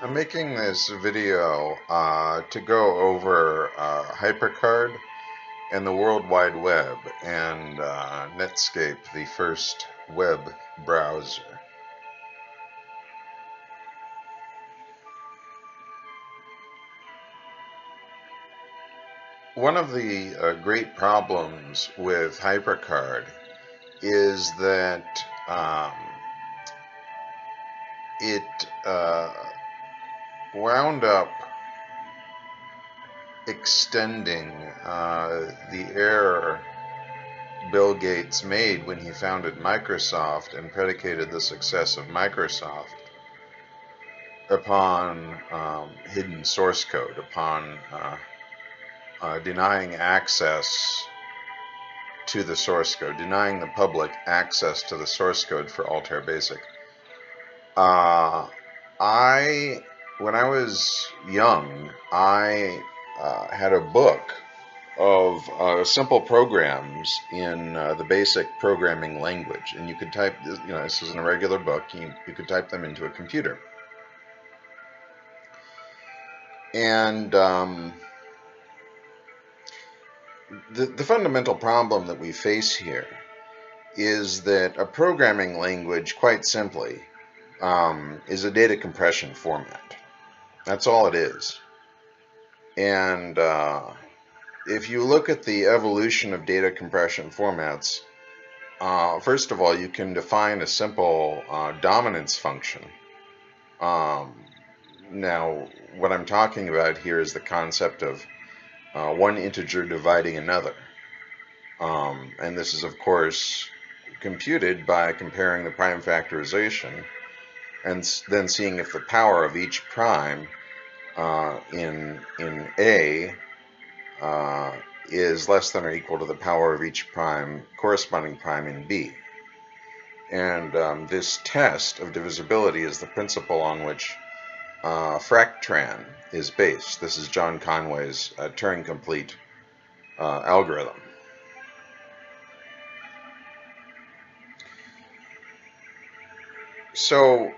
I'm making this video to go over HyperCard and the World Wide Web and Netscape, the first web browser. One of the great problems with HyperCard is that it wound up extending the error Bill Gates made when he founded Microsoft and predicated the success of Microsoft upon hidden source code, upon denying access to the source code, denying the public access to the source code for Altair Basic. When I was young, I had a book of simple programs in the basic programming language, and you could type, this isn't a regular book, you could type them into a computer. And the fundamental problem that we face here is that a programming language, quite simply, is a data compression format. That's all it is. And if you look at the evolution of data compression formats, first of all, you can define a simple dominance function. Now, what I'm talking about here is the concept of one integer dividing another. And this is, of course, computed by comparing the prime factorization and then seeing if the power of each prime in A is less than or equal to the power of each corresponding prime in B. And this test of divisibility is the principle on which Fractran is based. This is John Conway's Turing-complete algorithm. So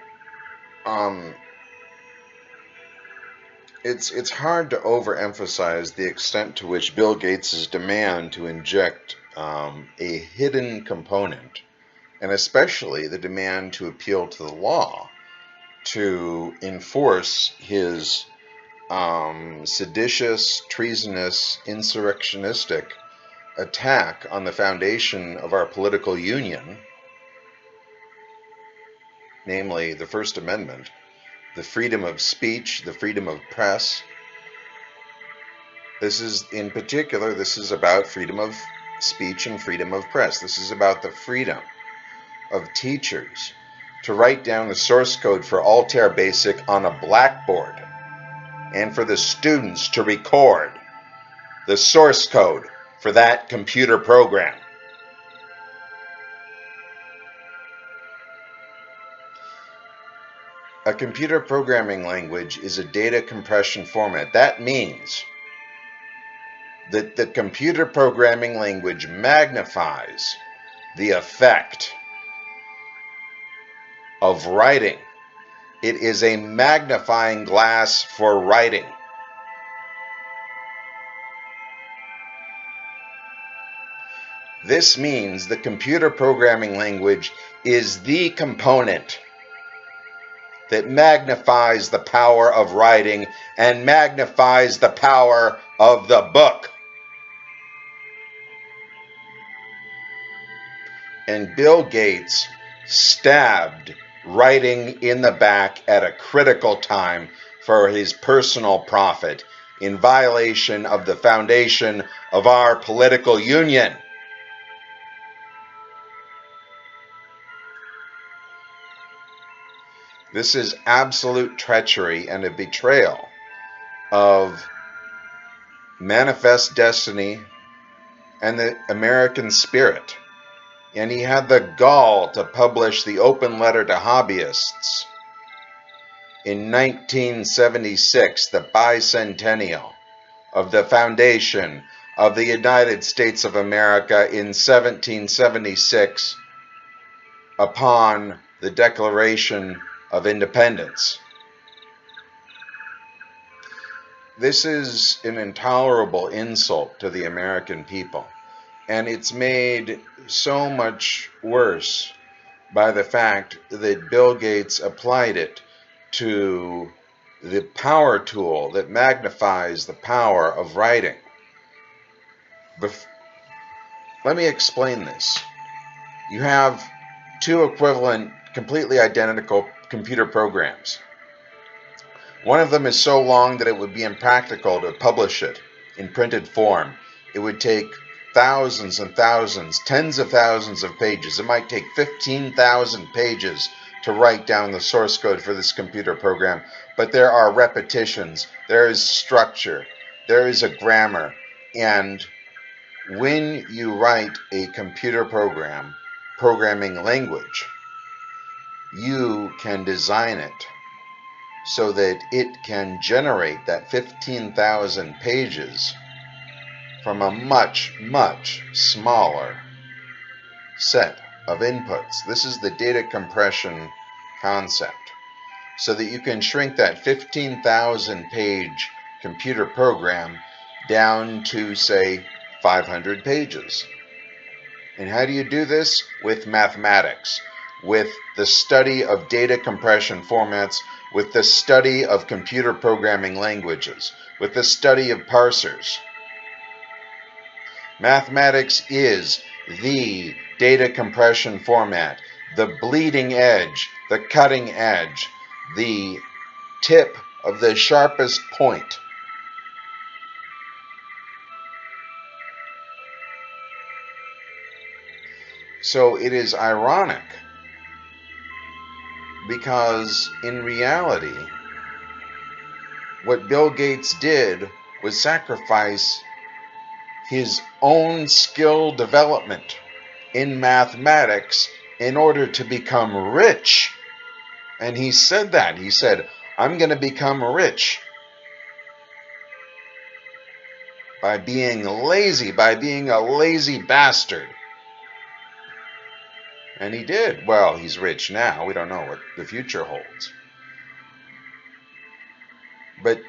it's hard to overemphasize the extent to which Bill Gates' demand to inject a hidden component, and especially the demand to appeal to the law to enforce his seditious, treasonous, insurrectionistic attack on the foundation of our political union, namely the First Amendment, the freedom of speech, the freedom of press. This is about freedom of speech and freedom of press. This is about the freedom of teachers to write down the source code for Altair Basic on a blackboard, and for the students to record the source code for that computer program. A computer programming language is a data compression format. That means that the computer programming language magnifies the effect of writing. It is a magnifying glass for writing. This means the computer programming language is the component that magnifies the power of writing and magnifies the power of the book. And Bill Gates stabbed writing in the back at a critical time for his personal profit, in violation of the foundation of our political union. This is absolute treachery and a betrayal of manifest destiny and the American spirit. And he had the gall to publish the open letter to hobbyists in 1976, the Bicentennial of the foundation of the United States of America in 1776, upon the Declaration of Independence. This is an intolerable insult to the American people. And it's made so much worse by the fact that Bill Gates applied it to the power tool that magnifies the power of writing. Let me explain this. You have two equivalent, completely identical computer programs. One of them is so long that it would be impractical to publish it in printed form. It would take thousands and thousands, tens of thousands of pages. It might take 15,000 pages to write down the source code for this computer program. But there are repetitions, there is structure, there is a grammar, and when you write a computer program, programming language, you can design it so that it can generate that 15,000 pages from a much, much smaller set of inputs. This is the data compression concept. So that you can shrink that 15,000 page computer program down to, say, 500 pages. And how do you do this? With mathematics, with the study of data compression formats, with the study of computer programming languages, with the study of parsers. Mathematics is the data compression format, the bleeding edge, the cutting edge, the tip of the sharpest point. So it is ironic because in reality, what Bill Gates did was sacrifice his own skill development in mathematics in order to become rich. And he said that. He said, I'm going to become rich by being lazy, by being a lazy bastard. And he did. Well, he's rich now. We don't know what the future holds. But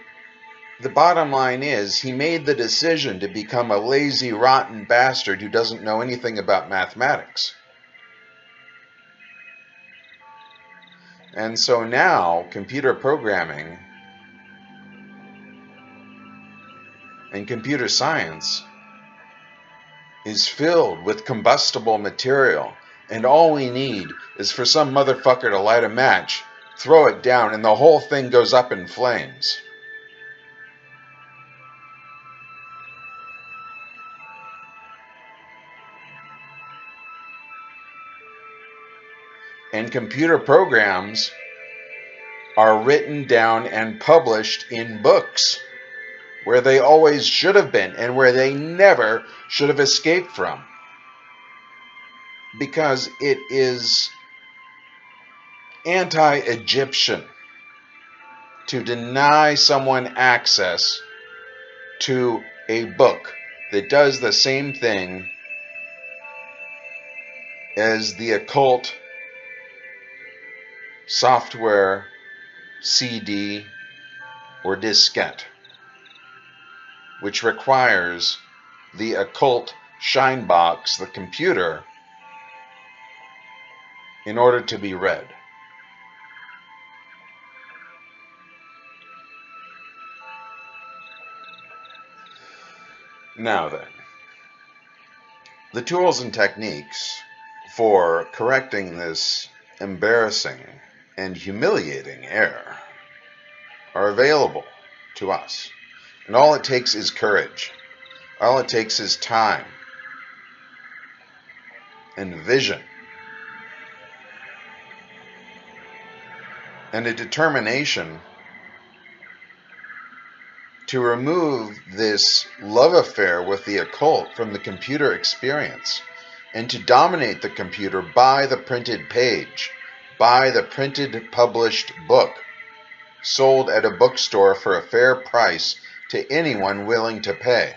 the bottom line is he made the decision to become a lazy, rotten bastard who doesn't know anything about mathematics. And so now computer programming and computer science is filled with combustible material. And all we need is for some motherfucker to light a match, throw it down, and the whole thing goes up in flames. And computer programs are written down and published in books where they always should have been and where they never should have escaped from. Because it is anti-Egyptian to deny someone access to a book that does the same thing as the occult software CD or diskette, which requires the occult shine box, the computer, in order to be read. Now then, the tools and techniques for correcting this embarrassing and humiliating error are available to us. And all it takes is courage. All it takes is time and vision and a determination to remove this love affair with the occult from the computer experience and to dominate the computer by the printed page, by the printed published book, sold at a bookstore for a fair price to anyone willing to pay.